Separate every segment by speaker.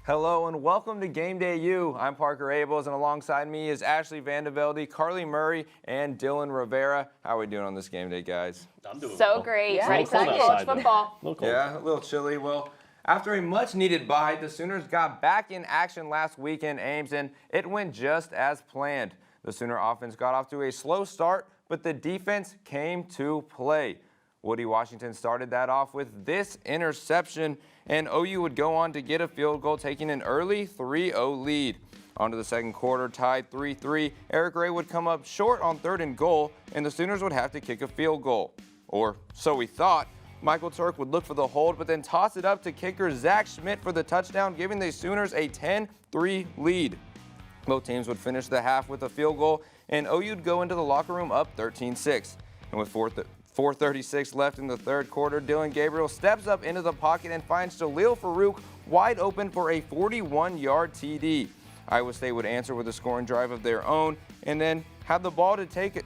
Speaker 1: Hello and welcome to Game Day U. I'm Parker Abels, and alongside me is Ashley Vandevelde, Carly Murray, and Dylan Rivera. How are we doing on this game day, guys?
Speaker 2: I'm doing
Speaker 3: so
Speaker 2: well.
Speaker 3: great.
Speaker 2: Yeah.
Speaker 3: Ready for college football.
Speaker 1: Yeah, a little chilly. Well, after a much-needed bye, the Sooners got back in action last week in Ames, and it went just as planned. The Sooner offense got off to a slow start, but the defense came to play. Woody Washington started that off with this interception, and OU would go on to get a field goal, taking an early 3-0 lead. On to the second quarter, tied 3-3. Eric Ray would come up short on 3rd and goal, and the Sooners would have to kick a field goal. Or so we thought. Michael Turk would look for the hold, but then toss it up to kicker Zach Schmidt for the touchdown, giving the Sooners a 10-3 lead. Both teams would finish the half with a field goal, and OU would go into the locker room up 13-6. And with 4:36 left in the third quarter, Dylan Gabriel steps up into the pocket and finds Jaleel Farouk wide open for a 41-yard TD. Iowa State would answer with a scoring drive of their own and then have the ball to take it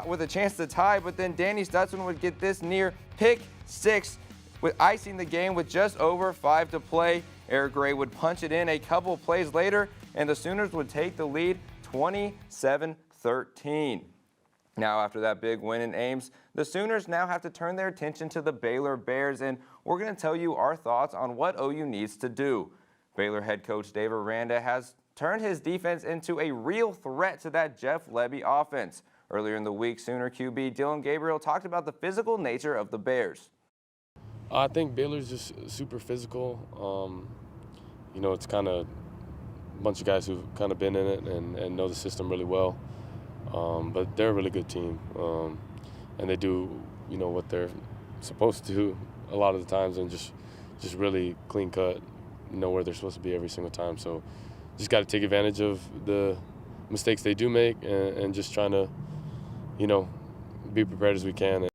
Speaker 1: with a chance to tie, but then Danny Stutzman would get this near pick six with icing the game with just over 5 to play. Eric Gray would punch it in a couple plays later, and the Sooners would take the lead 27-13. Now, after that big win in Ames, the Sooners now have to turn their attention to the Baylor Bears, and we're going to tell you our thoughts on what OU needs to do. Baylor head coach Dave Aranda has turned his defense into a real threat to that Jeff Lebby offense. Earlier in the week, Sooner QB Dylan Gabriel talked about the physical nature of the Bears.
Speaker 4: I think Baylor's just super physical. It's kind of a bunch of guys who've kind of been in it and know the system really well. But they're a really good team, and they do, what they're supposed to do a lot of the times, and just really clean cut, know where they're supposed to be every single time. So just got to take advantage of the mistakes they do make and just trying to, be prepared as we can.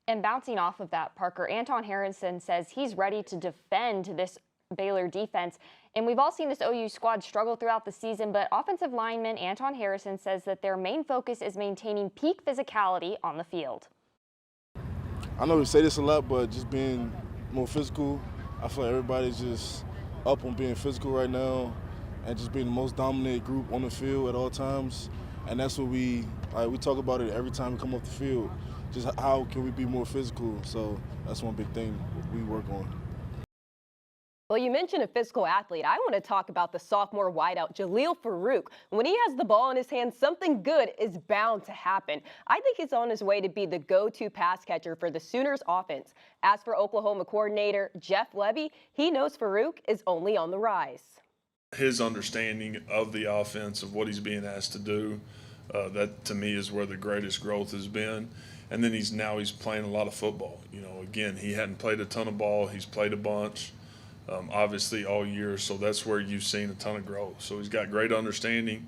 Speaker 3: And bouncing off of that, Parker, Anton Harrison says he's ready to defend this Baylor defense. And we've all seen this OU squad struggle throughout the season, but offensive lineman Anton Harrison says that their main focus is maintaining peak physicality on the field.
Speaker 5: I know we say this a lot, but just being more physical, I feel like everybody's just up on being physical right now and just being the most dominant group on the field at all times. And that's what we talk about it every time we come off the field. Just how can we be more physical? So that's one big thing we work on.
Speaker 6: Well, you mentioned a physical athlete. I want to talk about the sophomore wideout, Jaleel Farouk. When he has the ball in his hand, something good is bound to happen. I think he's on his way to be the go-to pass catcher for the Sooners offense. As for Oklahoma coordinator Jeff Lebby, he knows Farouk is only on the rise.
Speaker 7: His understanding of the offense, of what he's being asked to do, that to me is where the greatest growth has been. And then he's playing a lot of football. Again, he hadn't played a ton of ball. He's played a bunch. Obviously all year, so that's where you've seen a ton of growth. So he's got great understanding.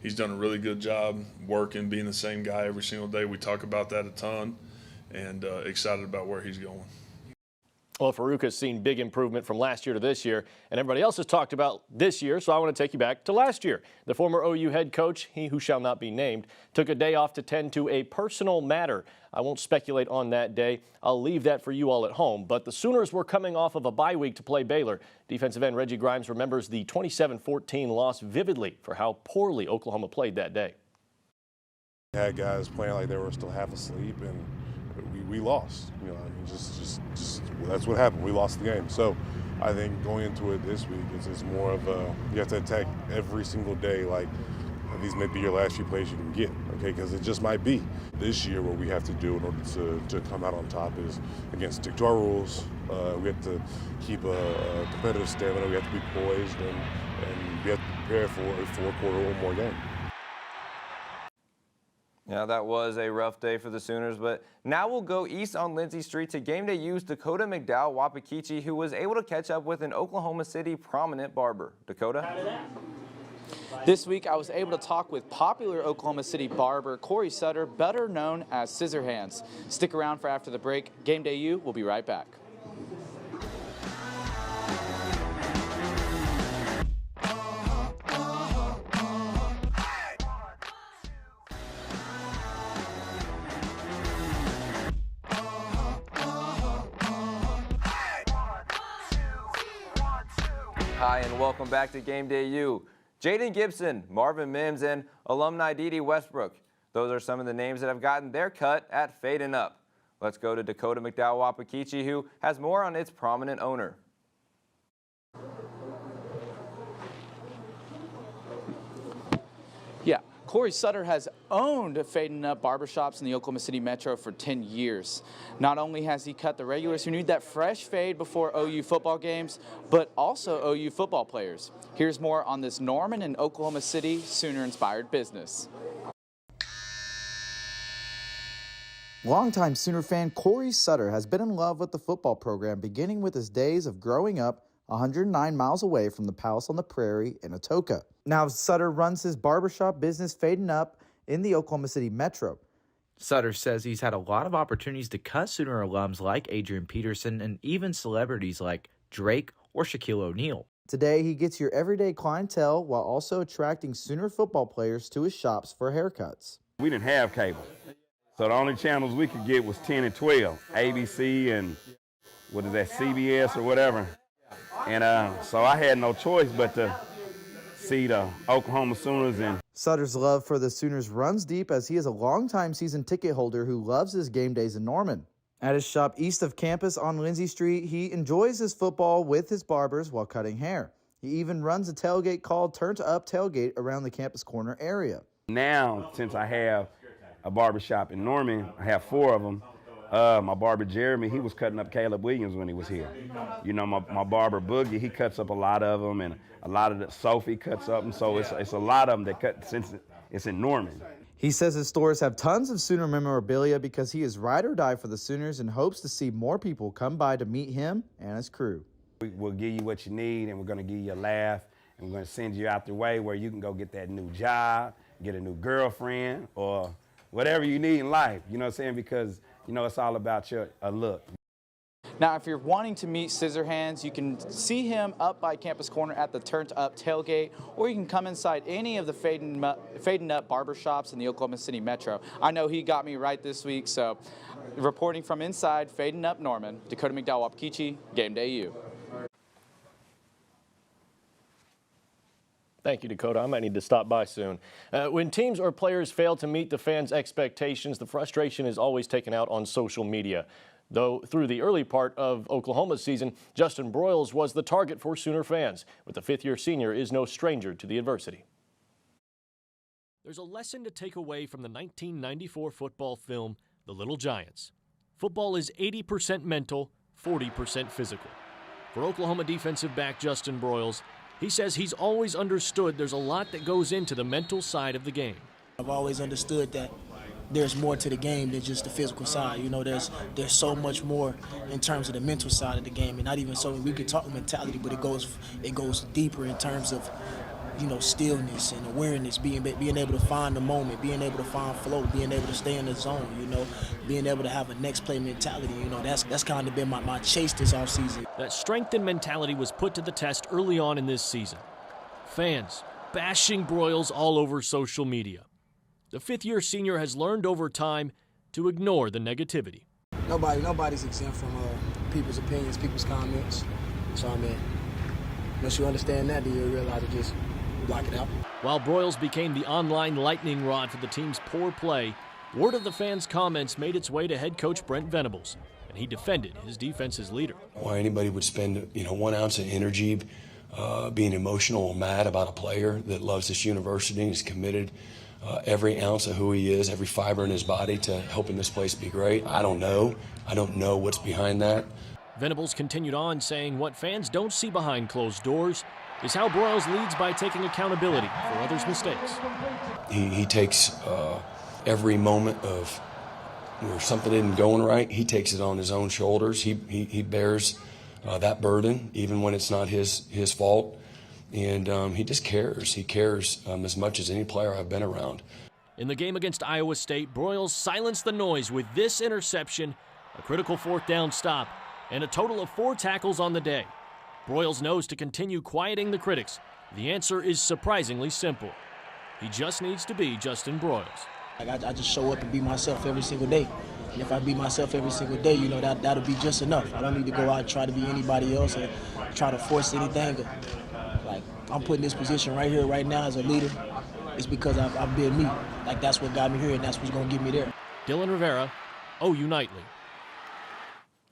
Speaker 7: He's done a really good job working, being the same guy every single day. We talk about that a ton, and excited about where he's going.
Speaker 2: Well, Farouk has seen big improvement from last year to this year, and everybody else has talked about this year, so I want to take you back to last year. The former OU head coach, he who shall not be named, took a day off to tend to a personal matter. I won't speculate on that day. I'll leave that for you all at home. But the Sooners were coming off of a bye week to play Baylor. Defensive end Reggie Grimes remembers the 27-14 loss vividly for how poorly Oklahoma played that day.
Speaker 8: We had guys playing like they were still half asleep, and we lost. Just that's what happened. We lost the game. So I think going into it this week, it's more of you have to attack every single day like these may be your last few plays you can get, okay? Because it just might be. This year what we have to do in order to come out on top is, again, stick to our rules. We have to keep a competitive stamina. We have to be poised, and we have to prepare for a four-quarter or more game.
Speaker 1: Yeah, that was a rough day for the Sooners, but now we'll go east on Lindsay Street to Game Day U's Dakota McDowell Wapakichi, who was able to catch up with an Oklahoma City prominent barber. Dakota?
Speaker 9: This week, I was able to talk with popular Oklahoma City barber Corey Sutter, better known as Scissorhands. Stick around for after the break. Game Day U will be right back.
Speaker 1: Hi, and welcome back to Game Day U. Jaden Gibson, Marvin Mims, and alumni Dede Westbrook. Those are some of the names that have gotten their cut at Fading Up. Let's go to Dakota McDowell-Wapakichi, who has more on its prominent owner.
Speaker 9: Yeah, Corey Sutter has owned Fading Up barbershops in the Oklahoma City Metro for 10 years. Not only has he cut the regulars who need that fresh fade before OU football games, but also OU football players. Here's more on this Norman and Oklahoma City Sooner-inspired business.
Speaker 10: Longtime Sooner fan Corey Sutter has been in love with the football program beginning with his days of growing up 109 miles away from the Palace on the Prairie in Atoka. Now Sutter runs his barbershop business Fading Up in the Oklahoma City Metro. Sutter says he's had a lot of opportunities to cut Sooner alums like Adrian Peterson and even celebrities like Drake or Shaquille O'Neal. Today, he gets your everyday clientele while also attracting Sooner football players to his shops for haircuts.
Speaker 11: We didn't have cable, so the only channels we could get was 10 and 12, ABC and what is that, CBS or whatever. And so I had no choice but to see the Oklahoma Sooners. And
Speaker 10: Sutter's love for the Sooners runs deep as he is a longtime season ticket holder who loves his game days in Norman. At his shop east of campus on Lindsay Street, he enjoys his football with his barbers while cutting hair. He even runs a tailgate called Turned Up Tailgate around the campus corner area.
Speaker 11: now, since I have a barbershop in Norman, I have 4 of them. My barber Jeremy, he was cutting up Caleb Williams when he was here. You know, my barber Boogie, he cuts up a lot of them, and a lot of the Sophie cuts up them. So it's a lot of them that cut since it's in Norman.
Speaker 10: He says his stores have tons of Sooner memorabilia because he is ride or die for the Sooners and hopes to see more people come by to meet him and his crew.
Speaker 11: We'll give you what you need, and we're going to give you a laugh, and we're going to send you out the way where you can go get that new job, get a new girlfriend, or whatever you need in life. You know what I'm saying? Because, you know, it's all about your look.
Speaker 9: Now, if you're wanting to meet Scissorhands, you can see him up by Campus Corner at the Turned Up Tailgate, or you can come inside any of the Fading Up barbershops in the Oklahoma City Metro. I know he got me right this week, so reporting from inside Fading Up Norman, Dakota McDowell-Wapakichi, Game Day U.
Speaker 2: Thank you, Dakota. I might need to stop by soon. When teams or players fail to meet the fans' expectations, the frustration is always taken out on social media. Though through the early part of Oklahoma's season, Justin Broyles was the target for Sooner fans, but the fifth-year senior is no stranger to the adversity.
Speaker 12: There's a lesson to take away from the 1994 football film, The Little Giants. Football is 80% mental, 40% physical. For Oklahoma defensive back Justin Broyles, he says he's always understood there's a lot that goes into the mental side of the game.
Speaker 13: I've always understood that there's more to the game than just the physical side. You know, there's so much more in terms of the mental side of the game, and not even so we could talk mentality, but it goes deeper in terms of, you know, stillness and awareness, being able to find the moment, being able to find flow, being able to stay in the zone, you know, being able to have a next play mentality. You know, that's kind of been my chase this offseason.
Speaker 12: That strength and mentality was put to the test early on in this season. Fans bashing Broyles all over social media. The fifth-year senior has learned over time to ignore the negativity.
Speaker 13: Nobody's exempt from people's opinions, people's comments. So, I mean, once you understand that, then you realize to just block it out.
Speaker 12: While Broyles became the online lightning rod for the team's poor play, word of the fans' comments made its way to head coach Brent Venables, and he defended his defense's leader.
Speaker 14: Why anybody would spend, 1 ounce of energy being emotional or mad about a player that loves this university and is committed every ounce of who he is, every fiber in his body to helping this place be great. I don't know. I don't know what's behind that.
Speaker 12: Venables continued on, saying what fans don't see behind closed doors is how Broyles leads by taking accountability for others' mistakes.
Speaker 14: He takes every moment of where something isn't going right, he takes it on his own shoulders. He bears that burden, even when it's not his fault. And he just cares. He cares as much as any player I've been around.
Speaker 12: In the game against Iowa State, Broyles silenced the noise with this interception, a critical 4th down stop, and a total of 4 tackles on the day. Broyles knows to continue quieting the critics. The answer is surprisingly simple. He just needs to be Justin Broyles.
Speaker 13: I just show up and be myself every single day. And if I be myself every single day, you know, that'll be just enough. I don't need to go out and try to be anybody else or try to force anything. I'm put in this position right here, right now as a leader, it's because I've been me. Like, that's what got me here, and that's what's going to get me there.
Speaker 12: Dylan Rivera, OU Nightly.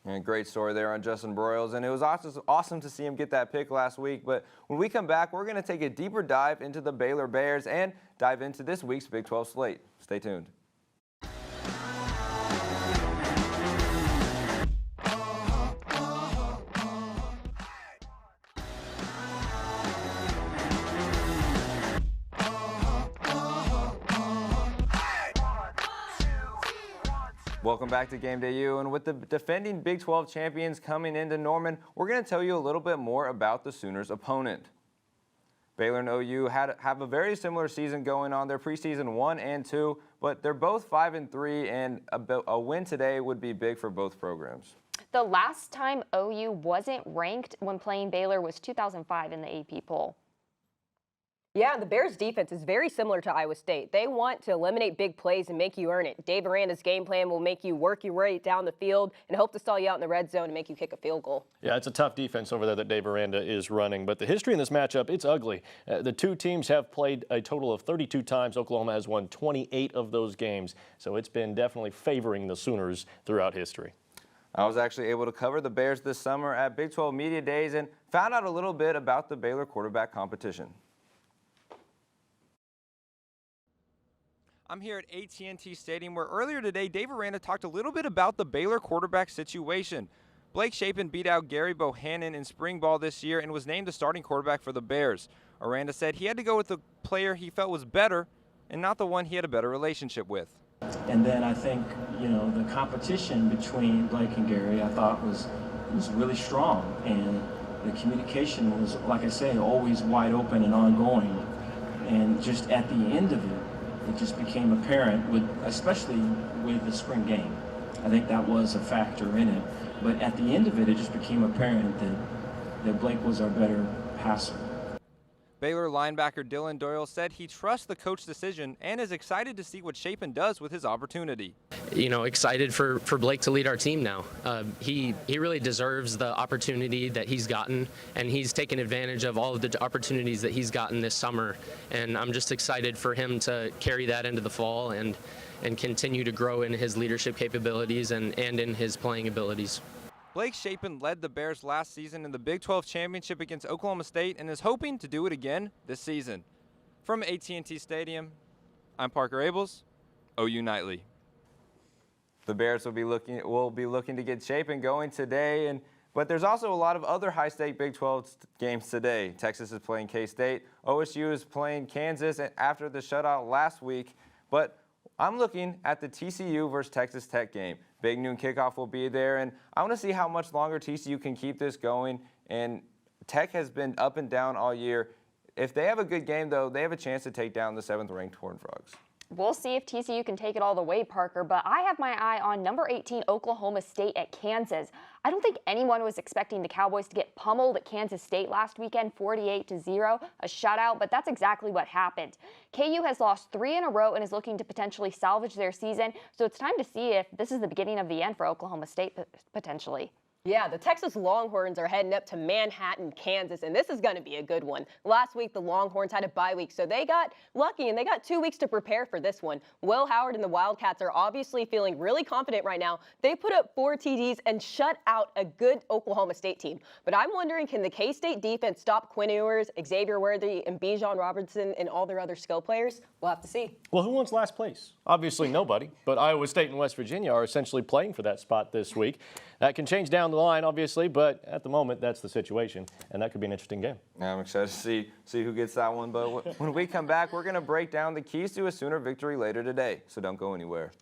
Speaker 1: And great story there on Justin Broyles, and it was awesome to see him get that pick last week. But when we come back, we're going to take a deeper dive into the Baylor Bears and dive into this week's Big 12 slate. Stay tuned. Welcome back to Game Day U, and with the defending Big 12 champions coming into Norman, we're going to tell you a little bit more about the Sooners' opponent. Baylor and OU have a very similar season going on. They're preseason 1 and 2, but they're both 5 and 3, and a win today would be big for both programs.
Speaker 3: The last time OU wasn't ranked when playing Baylor was 2005 in the AP poll.
Speaker 6: Yeah, the Bears' defense is very similar to Iowa State. They want to eliminate big plays and make you earn it. Dave Aranda's game plan will make you work your way down the field and hope to stall you out in the red zone and make you kick a field goal.
Speaker 2: Yeah, it's a tough defense over there that Dave Aranda is running. But the history in this matchup, it's ugly. The two teams have played a total of 32 times. Oklahoma has won 28 of those games. So it's been definitely favoring the Sooners throughout history.
Speaker 1: I was actually able to cover the Bears this summer at Big 12 Media Days and found out a little bit about the Baylor quarterback competition. I'm here at AT&T Stadium, where earlier today, Dave Aranda talked a little bit about the Baylor quarterback situation. Blake Shapen beat out Gary Bohannon in spring ball this year and was named the starting quarterback for the Bears. Aranda said he had to go with the player he felt was better and not the one he had a better relationship with.
Speaker 15: And then I think, the competition between Blake and Gary, I thought was really strong. And the communication was, like I say, always wide open and ongoing. And just at the end of it, it just became apparent, especially with the spring game. I think that was a factor in it. But at the end of it, it just became apparent that Blake was our better passer.
Speaker 1: Baylor linebacker Dylan Doyle said he trusts the coach's decision and is excited to see what Shapen does with his opportunity.
Speaker 16: Excited for Blake to lead our team now. He really deserves the opportunity that he's gotten, and he's taken advantage of all of the opportunities that he's gotten this summer. And I'm just excited for him to carry that into the fall and continue to grow in his leadership capabilities and in his playing abilities.
Speaker 1: Blake Shapen led the Bears last season in the Big 12 championship against Oklahoma State and is hoping to do it again this season. From AT&T Stadium, I'm Parker Abels, OU Nightly. The Bears will be looking to get Shapen going today, but there's also a lot of other high-stake Big 12 games today. Texas is playing K-State, OSU is playing Kansas after the shutout last week, but I'm looking at the TCU versus Texas Tech game. Big noon kickoff will be there, and I want to see how much longer TCU can keep this going. And Tech has been up and down all year. If they have a good game, though, they have a chance to take down the 7th-ranked Horned Frogs.
Speaker 3: We'll see if TCU can take it all the way, Parker, but I have my eye on number 18 Oklahoma State at Kansas. I don't think anyone was expecting the Cowboys to get pummeled at Kansas State last weekend, 48-0, a shutout, but that's exactly what happened. KU has lost 3 in a row and is looking to potentially salvage their season, so it's time to see if this is the beginning of the end for Oklahoma State potentially.
Speaker 6: Yeah, the Texas Longhorns are heading up to Manhattan, Kansas, and this is going to be a good one. Last week, the Longhorns had a bye week, so they got lucky, and they got 2 weeks to prepare for this one. Will Howard and the Wildcats are obviously feeling really confident right now. They put up 4 TDs and shut out a good Oklahoma State team. But I'm wondering, can the K-State defense stop Quinn Ewers, Xavier Worthy, and Bijan Robertson and all their other skill players? We'll have to see.
Speaker 2: Well, who wants last place? Obviously nobody, but Iowa State and West Virginia are essentially playing for that spot this week. That can change down the line, obviously, but at the moment, that's the situation, and that could be an interesting game.
Speaker 1: Yeah, I'm excited to see who gets that one, but when we come back, we're going to break down the keys to a Sooner victory later today, so don't go anywhere.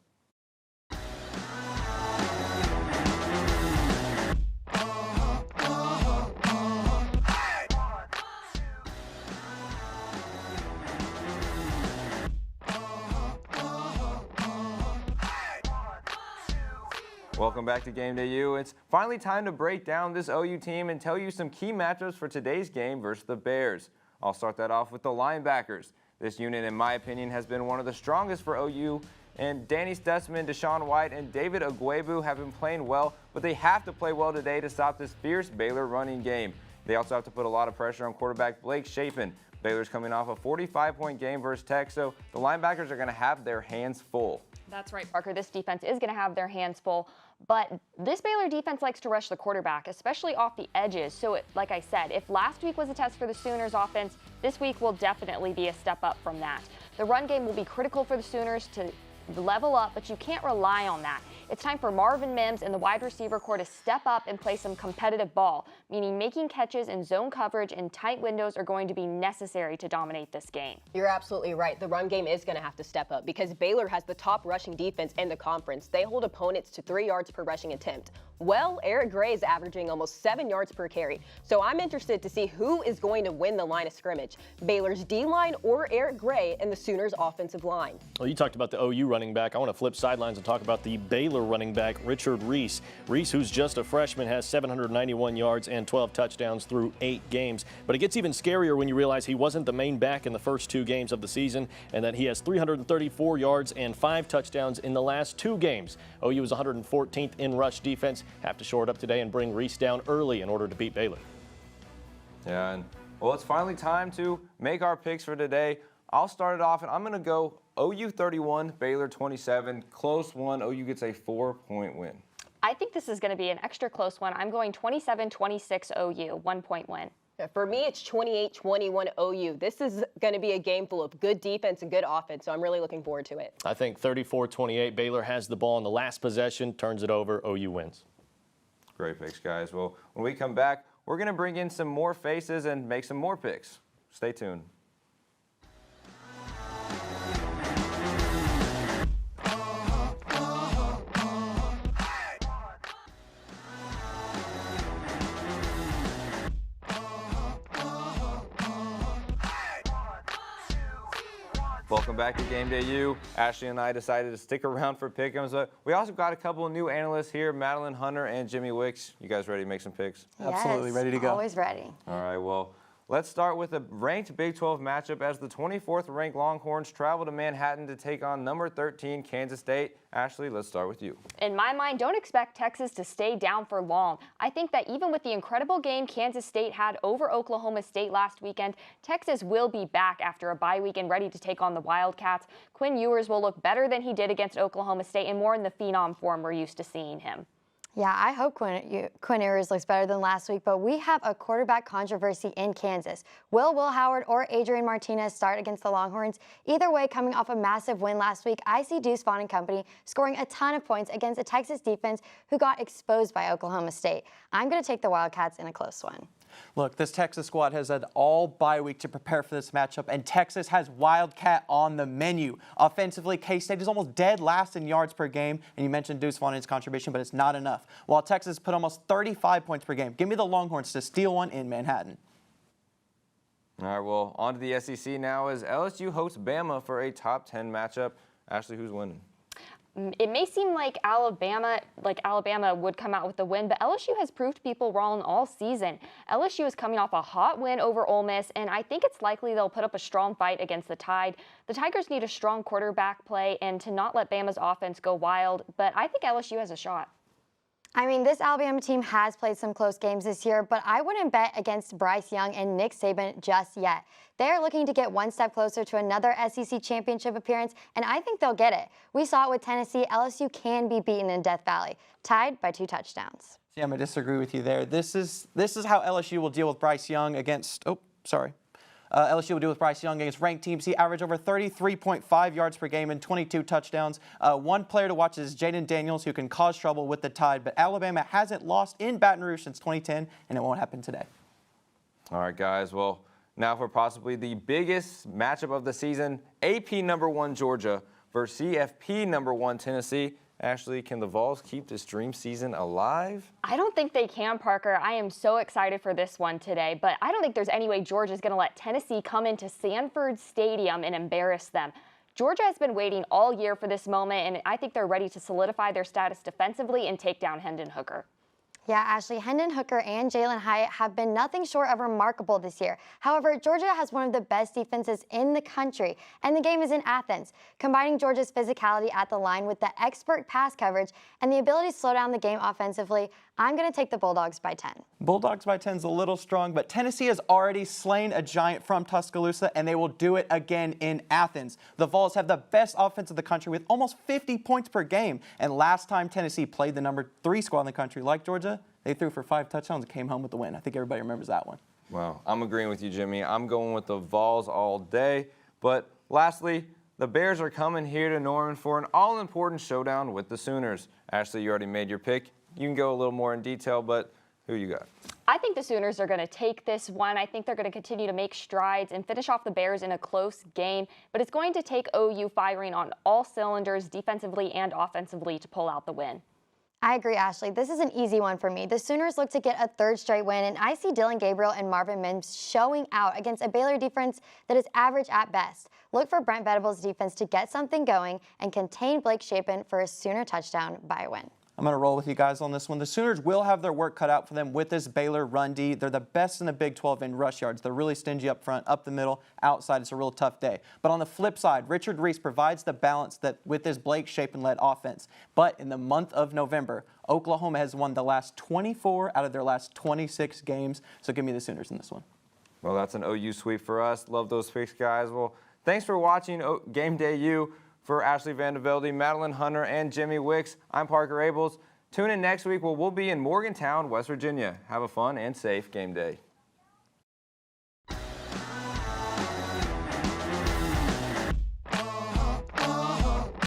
Speaker 1: Welcome back to Game Day U. It's finally time to break down this OU team and tell you some key matchups for today's game versus the Bears. I'll start that off with the linebackers. This unit, in my opinion, has been one of the strongest for OU, and Danny Stutzman, Deshaun White, and David Agwebu have been playing well, but they have to play well today to stop this fierce Baylor running game. They also have to put a lot of pressure on quarterback Blake Shapen. Baylor's coming off a 45-point game versus Tech, so the linebackers are going to have their hands full.
Speaker 3: That's right, Parker. This defense is going to have their hands full, but this Baylor defense likes to rush the quarterback, especially off the edges. So, like I said, if last week was a test for the Sooners offense, this week will definitely be a step up from that. The run game will be critical for the Sooners to level up, but you can't rely on that. It's time for Marvin Mims and the wide receiver core to step up and play some competitive ball, meaning making catches in zone coverage and tight windows are going to be necessary to dominate this game.
Speaker 6: You're absolutely right. The run game is going to have to step up because Baylor has the top rushing defense in the conference. They hold opponents to 3 yards per rushing attempt. Well, Eric Gray is averaging almost 7 yards per carry. So I'm interested to see who is going to win the line of scrimmage, Baylor's D-line or Eric Gray and the Sooners offensive line.
Speaker 2: Well, you talked about the OU running back. I want to flip sidelines and talk about the Baylor running back, Richard Reese. Reese, who's just a freshman, has 791 yards and 12 touchdowns through 8 games. But it gets even scarier when you realize he wasn't the main back in the first 2 games of the season and that he has 334 yards and 5 touchdowns in the last 2 games. OU is 114th in rush defense. Have to shore it up today and bring Reese down early in order to beat Baylor.
Speaker 1: Yeah, and well, it's finally time to make our picks for today. I'll start it off, and I'm going to go OU 31, Baylor 27. Close one. OU gets a 4-point win.
Speaker 3: I think this is going to be an extra close one. I'm going 27-26 OU, 1-point win.
Speaker 6: For me, it's 28-21 OU. This is going to be a game full of good defense and good offense, so I'm really looking forward to it.
Speaker 2: I think 34-28. Baylor has the ball in the last possession, turns it over, OU wins.
Speaker 1: Great picks, guys. Well, when we come back, we're going to bring in some more faces and make some more picks. Stay tuned. Welcome back to Game Day U. Ashley and I decided to stick around for pick'ems, but we also got a couple of new analysts here, Madeline Hunter and Jimmy Wicks. You guys ready to make some picks?
Speaker 17: Absolutely, ready to go. Always ready.
Speaker 1: All right, well, let's start with a ranked Big 12 matchup as the 24th ranked Longhorns travel to Manhattan to take on number 13 Kansas State. Ashley, let's start with you.
Speaker 3: In my mind, don't expect Texas to stay down for long. I think that even with the incredible game Kansas State had over Oklahoma State last weekend, Texas will be back after a bye week and ready to take on the Wildcats. Quinn Ewers will look better than he did against Oklahoma State and more in the phenom form we're used to seeing him.
Speaker 17: Yeah, I hope Quinn Ewers looks better than last week, but we have a quarterback controversy in Kansas. Will Howard or Adrian Martinez start against the Longhorns? Either way, coming off a massive win last week, I see Deuce Vaughn and company scoring a ton of points against a Texas defense who got exposed by Oklahoma State. I'm going to take the Wildcats in a close one.
Speaker 9: Look, this Texas squad has had all bye week to prepare for this matchup, and Texas has Wildcat on the menu. Offensively, K-State is almost dead last in yards per game, and you mentioned Deuce Vaughn and his contribution, but it's not enough. While Texas put almost 35 points per game. Give me the Longhorns to steal one in Manhattan.
Speaker 1: All right, well, on to the SEC now as LSU hosts Bama for a top 10 matchup. Ashley, who's winning?
Speaker 3: It may seem like Alabama would come out with the win, but LSU has proved people wrong all season. LSU is coming off a hot win over Ole Miss, and I think it's likely they'll put up a strong fight against the Tide. The Tigers need a strong quarterback play and to not let Bama's offense go wild, but I think LSU has a shot.
Speaker 17: I mean, this Alabama team has played some close games this year, but I wouldn't bet against Bryce Young and Nick Saban just yet. They're looking to get one step closer to another SEC championship appearance, and I think they'll get it. We saw it with Tennessee. LSU can be beaten in Death Valley, tied by 2 touchdowns.
Speaker 9: See, I'm going to disagree with you there. This is how LSU will deal with Bryce Young against, LSU will deal with Bryce Young against ranked teams. He averaged over 33.5 yards per game and 22 touchdowns. One player to watch is Jaden Daniels, who can cause trouble with the Tide, but Alabama hasn't lost in Baton Rouge since 2010, and it won't happen today.
Speaker 1: All right, guys, well, now for possibly the biggest matchup of the season, AP #1 Georgia versus CFP #1 Tennessee. Ashley, can the Vols keep this dream season alive?
Speaker 3: I don't think they can, Parker. I am so excited for this one today, but I don't think there's any way Georgia's going to let Tennessee come into Sanford Stadium and embarrass them. Georgia has been waiting all year for this moment, and I think they're ready to solidify their status defensively and take down Hendon Hooker.
Speaker 17: Yeah, Ashley, Hendon Hooker and Jalen Hyatt have been nothing short of remarkable this year. However, Georgia has one of the best defenses in the country, and the game is in Athens. Combining Georgia's physicality at the line with the expert pass coverage and the ability to slow down the game offensively, I'm going to take the Bulldogs by 10.
Speaker 9: Bulldogs by 10 is a little strong, but Tennessee has already slain a giant from Tuscaloosa, and they will do it again in Athens. The Vols have the best offense in the country with almost 50 points per game, and last time Tennessee played the number 3 squad in the country like Georgia, they threw for 5 touchdowns and came home with the win. I think everybody remembers that one.
Speaker 1: Wow, I'm agreeing with you, Jimmy. I'm going with the Vols all day. But lastly, the Bears are coming here to Norman for an all-important showdown with the Sooners. Ashley, you already made your pick. You can go a little more in detail, but who you got?
Speaker 3: I think the Sooners are going to take this one. I think they're going to continue to make strides and finish off the Bears in a close game, but it's going to take OU firing on all cylinders defensively and offensively to pull out the win.
Speaker 17: I agree, Ashley. This is an easy one for me. The Sooners look to get a 3rd straight win, and I see Dylan Gabriel and Marvin Mims showing out against a Baylor defense that is average at best. Look for Brent Venables' defense to get something going and contain Blake Shapen for a Sooner touchdown by a win.
Speaker 9: I'm going to roll with you guys on this one. The Sooners will have their work cut out for them with this Baylor run D. They're the best in the Big 12 in rush yards. They're really stingy up front, up the middle, outside. It's a real tough day. But on the flip side, Richard Reese provides the balance that with this Blake Shapen-led offense. But in the month of November, Oklahoma has won the last 24 out of their last 26 games. So give me the Sooners in this one.
Speaker 1: Well, that's an OU sweep for us. Love those picks, guys. Well, thanks for watching Game Day U. For Ashley Vandevelde, Madeline Hunter, and Jimmy Wicks, I'm Parker Abels. Tune in next week where we'll be in Morgantown, West Virginia. Have a fun and safe game day.